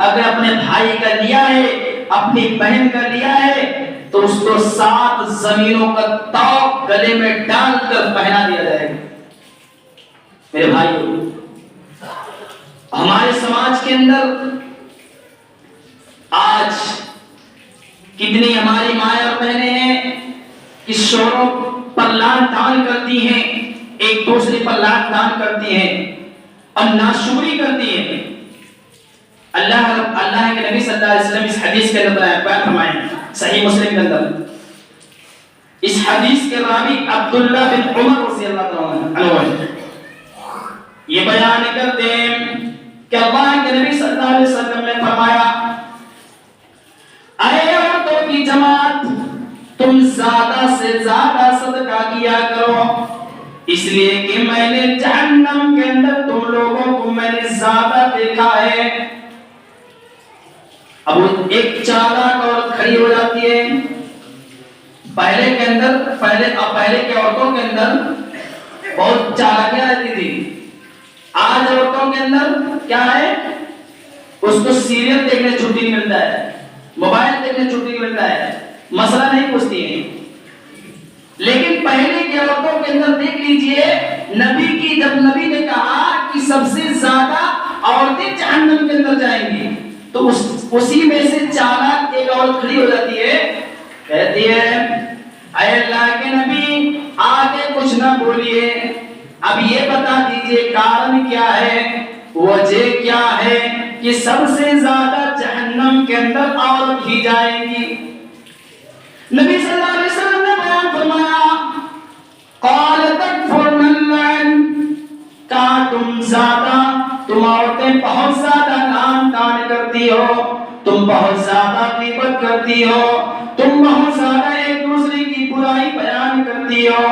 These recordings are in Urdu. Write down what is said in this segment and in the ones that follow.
اگر اپنے بھائی کا لیا ہے، اپنی بہن کا لیا ہے، تو اس کو 7 زمینوں کا طوق گلے میں ڈال کر پہنا دیا جائے گا۔ میرے بھائیو، ہمارے سماج کے اندر آج کتنی ہماری مائیں اور بہنیں ہیں کہ شوہروں پر لعن طعن کرتی ہیں، ایک دوسرے پر لعن طعن کرتی ہیں اور ناشکری کرتی ہیں۔ اللہ کے نبی صلی اللہ علیہ وسلم اس حدیث کے اندر بیان فرمائیں، صحیح مسلم کے اندر، اس حدیث کے راوی عبداللہ بن عمر رضی اللہ عنہ یہ بیان کرتے ہیں کہ اللہ کے نبی صلی اللہ علیہ وسلم نے فرمایا، اے عورتوں کی جماعت، تم زیادہ سے زیادہ صدقہ کیا کرو، اس لیے کہ میں نے جہنم کے اندر تم لوگوں کو میں نے زیادہ دیکھا ہے۔ اب ایک چالاک عورت کھڑی ہو جاتی ہے، پہلے کے عورتوں کے اندر بہت چالاکیاں رہتی تھی، آج عورتوں کے اندر کیا ہے، اس کو سیریل دیکھنے چھٹی نہیں ملتا ہے، موبائل دیکھنے چھٹی نہیں ملتا ہے، مسئلہ نہیں پوچھتی ہیں۔ لیکن پہلے کی عورتوں کے اندر دیکھ لیجئے، جب نبی نے کہا کہ سب سے زیادہ عورتیں جہنم کے اندر جائیں گی، تو اسی میں سے چالاک ایک عورت کھڑی ہو جاتی ہے، کہتی ہے، اے اللہ کے نبی آگے کچھ نہ بولیے، اب یہ بتا دیجئے کارن کیا ہے، وجہ کیا ہے کہ سب سے زیادہ جہنم کے اندر عورت ہی جائے گی۔ نبی صلی اللہ علیہ وسلم نے بیان فرمایا، قال تکفرن اللعن، کہا تم عورتیں بہت زیادہ لعن طعن کرتی ہو، تم بہت زیادہ غیبت کرتی ہو، تم بہت زیادہ ایک دوسرے کی برائی بیان کرتی ہو،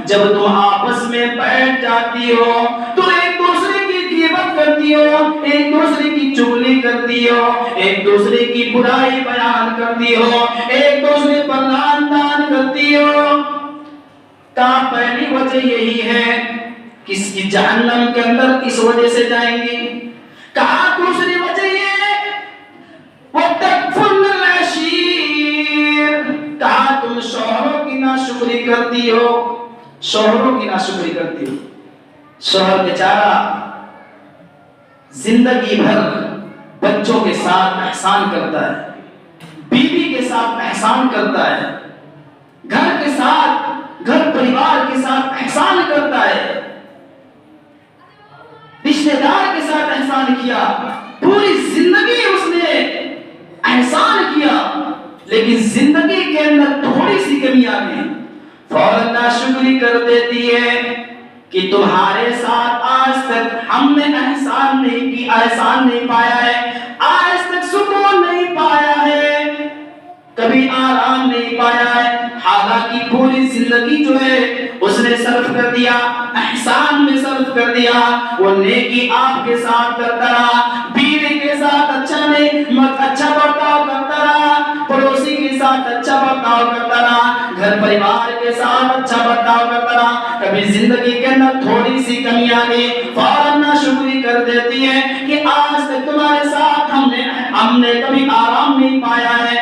جب تم آپس میں بیٹھ جاتی ہو تو ایک دوسرے کی غیبت کرتی ہو، ایک دوسرے کی چغلی کرتی ہو، ایک دوسرے کی برائی بیان کرتی ہو، ایک دوسرے پر لعن طعن کرتی ہو۔ کہا پہلی وجہ یہی ہے کہ جہنم کے اندر اس وجہ سے جائیں گی۔ کہا دوسری وجہ یہ وَتَكْفُرْنَ الْعَشِيرَ، کہا تم شوہروں کی ناشکری کرتی ہو، شوہروں کی ناشکری کرتی ہو۔ شوہر بیچارہ زندگی بھر بچوں کے ساتھ احسان کرتا ہے، بیوی کے ساتھ احسان کرتا ہے، گھر کے ساتھ، گھر پریوار کے ساتھ احسان کرتا ہے، رشتہ دار کے ساتھ احسان کیا، پوری زندگی اس نے احسان کیا، لیکن زندگی کے اندر تھوڑی سی کمی آ گئی، فوراً ناشکری کر دیتی ہے کہ تمہارے ساتھ آج تک ہم نے احسان نہیں پایا ہے، آج تک سکون نہیں پایا ہے، کبھی آرام نہیں پایا ہے، حالانکہ پوری زندگی جو ہے اس نے صرف کر دیا، احسان میں صرف کر دیا، وہ نیکی آپ کے ساتھ کرتا رہا، بیوی کے ساتھ اچھا برتاؤ کرتا رہا، پڑوسی کے ساتھ اچھا برتاؤ کرتا رہا، گھر پریوار کے ساتھ اچھا برتاؤ کرتا رہا، کبھی زندگی کے اندر تھوڑی سی کمی آ گئی، فوراً ناشکری کر دیتی ہے کہ آج تک تمہارے ساتھ ہم نے کبھی آرام نہیں پایا ہے،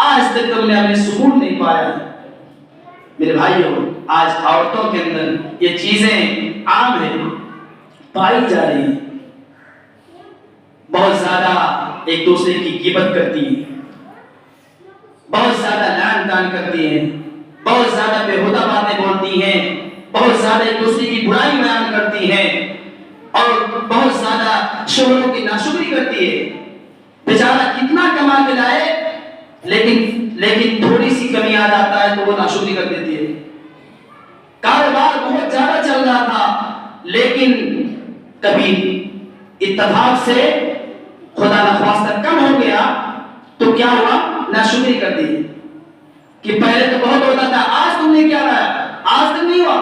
آج تک تم نے ہمیں سکون نہیں پایا ہے۔ میرے بھائیوں، آج عورتوں کے اندر یہ چیزیں عام ہیں، پائی جا رہی ہیں، بہت زیادہ ایک دوسرے کی غیبت کرتی ہیں، بہت زیادہ لعن طعن کرتی ہیں، بہت زیادہ بےہودہ باتیں بولتی ہیں، بہت زیادہ ایک دوسرے کی برائی بیان کرتی ہیں، اور بہت زیادہ شوہروں کی ناشکری کرتی ہے۔ بیچارہ کتنا کما کے لائے، لیکن تھوڑی سی کمی آ جاتا ہے تو وہ ناشکری کر دیتی ہے۔ کاروبار بہت زیادہ چل رہا تھا، لیکن کبھی اتفاق سے خدا نخواستہ کم ہو گیا تو کیا ہوا، ناشکری کر دی کہ پہلے تو بہت ہوتا تھا، آج تم نے کیا رہا، آج تک نہیں ہوا،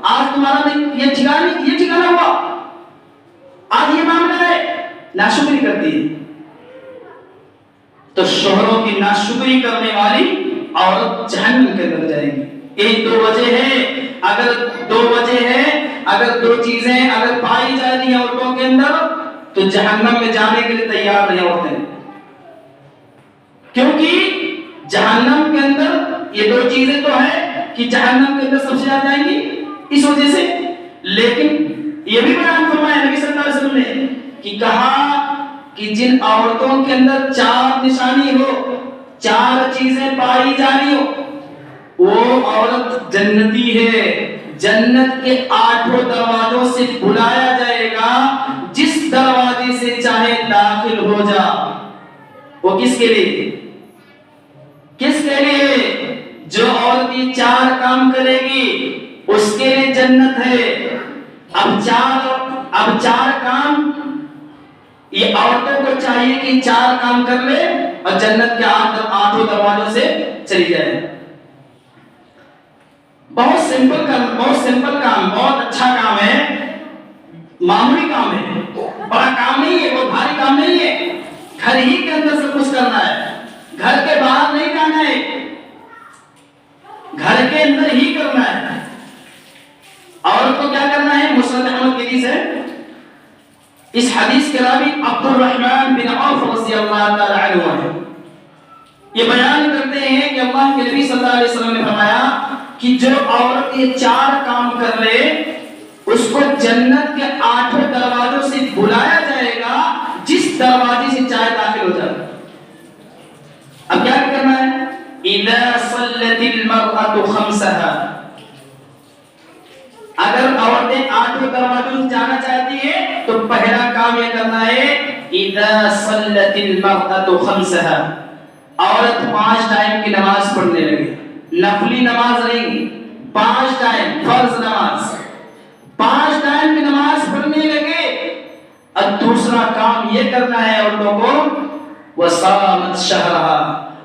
آج تمہارا یہ ٹھکانا ہوا، آج یہ معاملہ ہے، ناشکری کرتی ہے۔ تو شوہروں کی ناشکری کرنے والی عورت جہنم کے اندر جائے گی۔ یہ دو وجہ ہیں، اگر دو چیزیں اگر پائی جا رہی ہیں عورتوں کے اندر تو جہنم میں جانے کے لیے تیار نہیں عورتیں۔ کیونکہ جہنم کے اندر یہ دو چیزیں تو ہیں کہ جہنم کے اندر سب سے زیادہ جائیں گی اس وجہ سے، لیکن یہ بھی بیان فرمایا نبی صلی اللہ علیہ وسلم نے کہ کہا کہ جن عورتوں کے اندر چار نشانی ہو، چار چیزیں پائی جانی ہو، وہ عورت جنتی ہے، جنت کے 8 دروازوں سے بلایا جائے گا، جس دروازے سے چاہے داخل ہو جا۔ وہ کس کے لیے؟ کس کے لیے؟ جو عورت یہ 4 کام کرے گی اس کے لیے جنت ہے۔ اب چار کام یہ عورتوں کو چاہیے کہ 4 کام کر لے اور جنت کے 8 دروازوں سے چلی جائے۔ بہت سمپل کام، بہت اچھا کام ہے، معمولی کام ہے، بڑا کام نہیں ہے، بہت بھاری کام نہیں ہے۔ گھر ہی کے اندر سب کچھ کرنا ہے، گھر کے باہر نہیں جانا ہے، گھر کے اندر ہی کرنا ہے۔ عورت کو کیا کرنا ہے؟ مسند احمد کی حدیث ہے، اس حدیث کے راوی عبد الرحمن بن عوف رضی اللہ تعالی عنہ ہے، یہ بیان کرتے ہیں کہ اللہ کے نبی صلی اللہ علیہ وسلم نے فرمایا کہ جو عورت یہ 4 کام کر لے اس کو جنت کے 8 دروازوں سے بلایا جائے گا، جس دروازے سے چاہے داخل ہو جائے۔ اب کیا کرنا ہے؟ اذا صلت المرأة خمسها، اگر عورتیں 8 دروازوں سے جانا چاہتی ہیں تو پہلا کام یہ کرنا ہے اذا صلت المرأة خمسها، عورت 5 ٹائم کی نماز پڑھنے لگے، نفلی نماز نہیں، 5 ٹائم فرض نماز، 5 ٹائم کی نماز پڑھنے لگے۔ اب دوسرا کام یہ کرنا ہے عورتوں کو وصامت شہرها،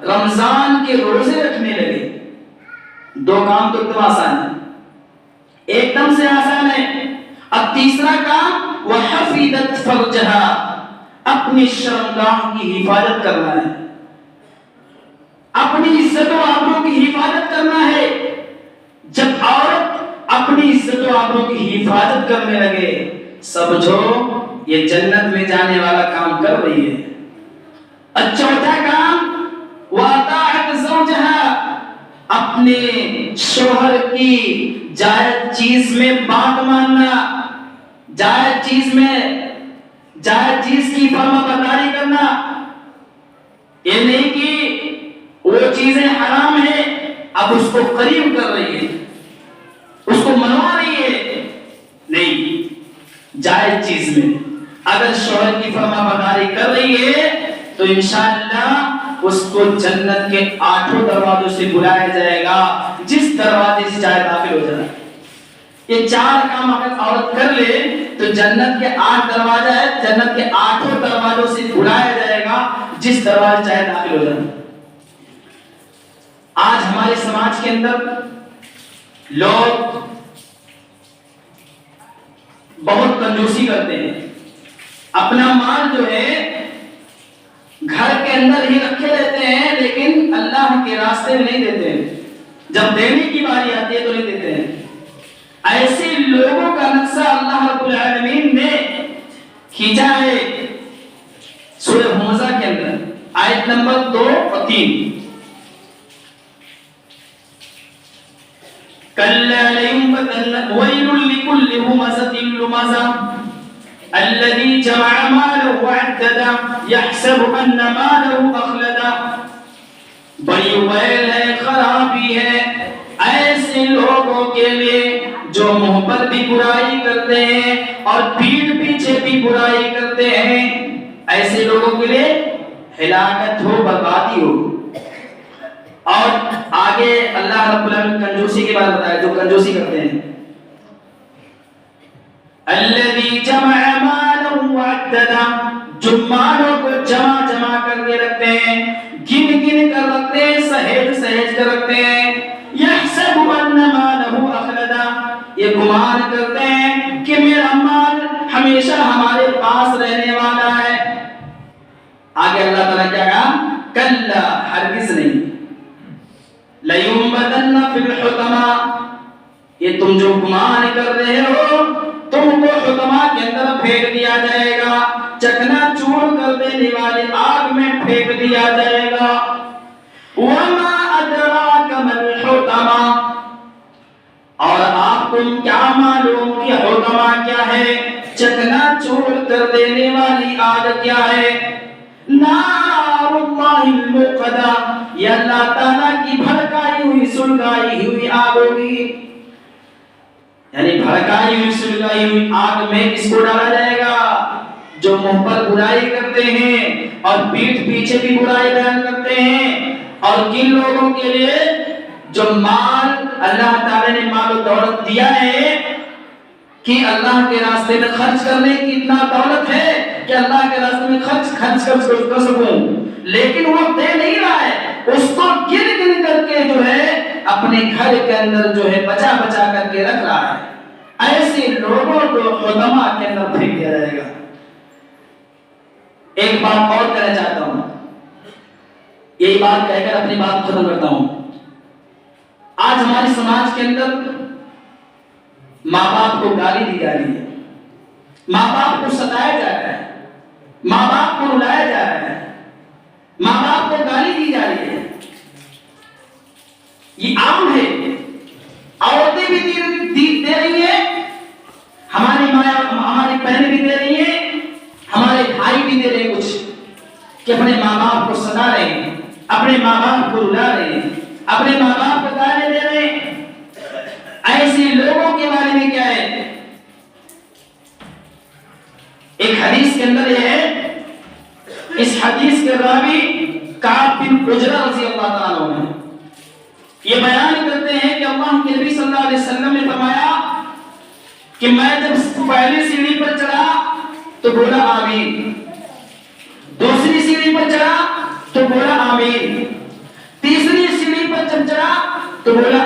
رمضان کے روزے رکھنے لگے۔ 2 کام تو ایک دم آسان ہے، ایک دم سے آسان ہے۔ اب تیسرا کام وحفظت فرجها، اپنی شرمگاہ کی حفاظت کرنا ہے، اپنی عزت و آبرو کی حفاظت کرنا ہے۔ جب عورت اپنی عزت و آبرو کی حفاظت کرنے لگے سمجھو یہ جنت میں جانے والا کام کر رہی ہے۔ اور چوتھا کام وَأَطَاعَتْ زَوْجَهَا، اپنے شوہر کی جائز چیز میں بات ماننا، جائز چیز کی فرما برداری کرنا، یہ نہیں کہ وہ چیزیں حرام ہیں اب اس کو قریب کر رہی ہے، اس کو منوا رہی ہے، نہیں، جائز چیز میں اگر شوہر کی فرما برداری کر رہی ہے تو انشاءاللہ اس کو جنت کے 8 دروازوں سے بلایا جائے گا، جس دروازے سے چاہے داخل ہو جائے۔ یہ 4 کام اگر عورت کر لے تو جنت کے 8 دروازہ ہے، جنت کے 8 دروازوں سے بلایا جائے گا، جس دروازے چاہے داخل ہو جائے۔ آج ہمارے سماج کے اندر لوگ بہت کنجوسی کرتے ہیں، اپنا مال جو ہے گھر کے اندر ہی رکھے رہتے ہیں لیکن اللہ کے راستے میں نہیں دیتے ہیں، جب دینے کی باری آتی ہے تو نہیں دیتے ہیں۔ ایسے لوگوں کا نقشہ اللہ رب العالمین نے کھینچا ہے سورہ ہمزہ کے اندر، آیت نمبر 2 اور 3۔ كلا لينبذن ويل لكل همزة لمزة الذي جمع ماله وعدده يحسب أن ماله أخلده، بڑی ویل ہے، خرابی ہے ایسے لوگوں کے لیے جو منہ پر بھی برائی کرتے ہیں اور پیٹھ پیچھے بھی برائی کرتے ہیں، ایسے لوگوں کے لیے ہلاکت ہو، بربادی ہو۔ اور آگے اللہ رب العالمین کنجوسی کے بارے بتایا، جو کنجوسی کرتے ہیں، الذی جمع مالا وعددا، جو مالوں کو جمع کر کے رکھتے ہیں، گن کر رکھتے ہیں، سہیج کر رکھتے ہیں، یحسب ان مالہ اخلدا، یہ گمان کرتے ہیں کہ میرا مال ہمیشہ ہمارے پاس رہنے والا ہے۔ آگے اللہ تعالیٰ کیا کہا؟ کلا، ہرگز نہیں، لَيُنبَذَنَّ فِي الْحُطَمَةِ، یہ تم جو گمان کر رہے ہو تم کو حطمہ کے اندر پھینک دیا جائے گا، چکنا چور کر دینے والے آگ میں پھینک دیا جائے گا۔ تم کیا معلوم کہ حطمہ کیا ہے؟ چکنا چور کر دینے والی آگ کیا ہے؟ نار اللہ الموقدہ، یہ اللہ تعالیٰ کی بھڑکائی ہوئی سلگائی ہوئی آگ ہوگی. یعنی بھڑکائی ہوئی سلگائی ہوئی آگ میں کس کو ڈالا جائے گا؟ جو منہ پر برائی کرتے ہیں اور پیٹھ پیچھے بھی برائی بیان کرتے ہیں، اور کن لوگوں کے لیے جو مال اللہ تعالی نے مال و دولت دیا ہے کہ اللہ کے راستے میں خرچ کرنے کی اتنا دولت ہے کہ اللہ کے راستے میں خرچ کر سکوں، لیکن وہ دے نہیں رہا ہے، اس کو گن گن کر کے جو ہے اپنے گھر کے اندر جو ہے بچا بچا کر کے رکھ رہا ہے، ایسے لوگوں کو حطمہ کے اندر پھینک دیا جائے گا. ایک بات اور کہنا چاہتا ہوں، یہی بات کہہ کر اپنی بات ختم کرتا ہوں. آج ہمارے سماج کے اندر ماں باپ کو گالی دی جا رہی ہے، ماں باپ کو ستایا جا رہا ہے، ماں باپ کو رلایا جا رہا ہے، ماں باپ کو گالی دی جا رہی ہے. یہ عام ہے، عورتیں بھی دے رہی ہیں، ہماری ماں ہماری بہنیں بھی دے رہی ہیں، ہمارے بھائی بھی دے رہے ہیں کچھ، کہ اپنے ماں باپ کو ستا رہے ہیں، اپنے ماں باپ کو رلا رہے ہیں، اپنے ماں باپ کو گالی دے رہے ہیں. ایسے لوگوں کے بارے میں کیا ہے؟ ایک حدیث کے اندر یہ ہے، اس حدیث کے راوی کعب بن عجرہ رضی اللہ تعالیٰ عنہ یہ بیان کرتے ہیں کہ اللہ کے نبی صلی اللہ علیہ وسلم نے فرمایا کہ میں جب پہلی سیڑھی پر چڑھا تو بولا آمین، دوسری سیڑھی پر چڑھا تو بولا آمین، تیسری سیڑھی پر جب چڑھا تو بولا